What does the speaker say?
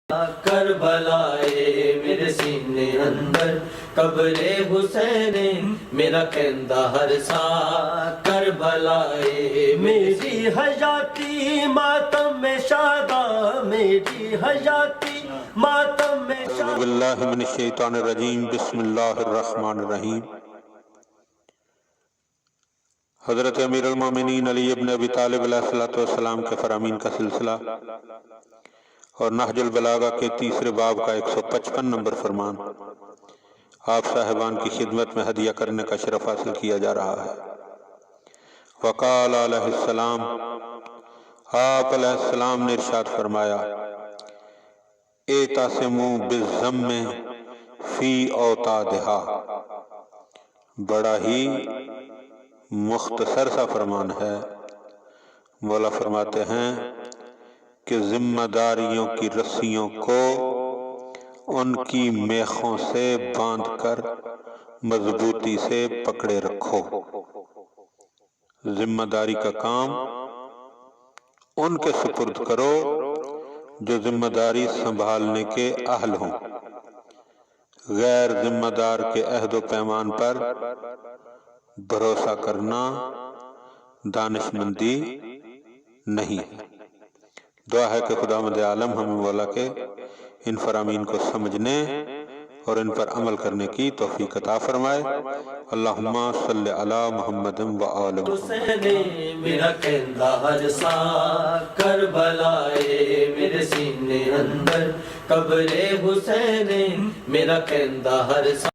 کربلائے میرے سینے اندر قبر حسین میرا کہندہ ہر سا کربلائے میری حیاتی ماتم میں شاداں، میری حیاتی ماتم میں اعوذ شاداں۔ باللہ من الشیطان الرجیم، بسم اللہ الرحمن الرحیم۔ حضرت امیر المومنین علی ابن ابی طالب علیہ السلام کے فرامین کا سلسلہ اور نہج البلاغہ کے تیسرے باب کا 155 نمبر فرمان آپ صاحبان کی خدمت میں ہدیہ کرنے کا شرف حاصل کیا جا رہا ہے۔ وقال علیہ السلام، آپ علیہ السلام نے ارشاد فرمایا، اعتصموا بالذم فی اوتادہا۔ بڑا ہی مختصر سا فرمان ہے۔ مولا فرماتے ہیں کہ ذمہ داریوں کی رسیوں کو ان کی میخوں سے باندھ کر مضبوطی سے پکڑے رکھو۔ ذمہ داری کا کام ان کے سپرد کرو جو ذمہ داری سنبھالنے کے اہل ہوں۔ غیر ذمہ دار کے عہد و پیمان پر بھروسہ کرنا دانش مندی نہیں ہے۔ دعا ہے کہ خداوند عالم ہمیں مولا کے ان فرامین کو سمجھنے اور ان پر عمل کرنے کی توفیق عطا فرمائے۔ اللہم صلی علی محمد و آل محمد۔ حسین میرا کہندہ ہر سا کربلائے میرے سینے اندر قبر حسین میرا کہندہ ہر سا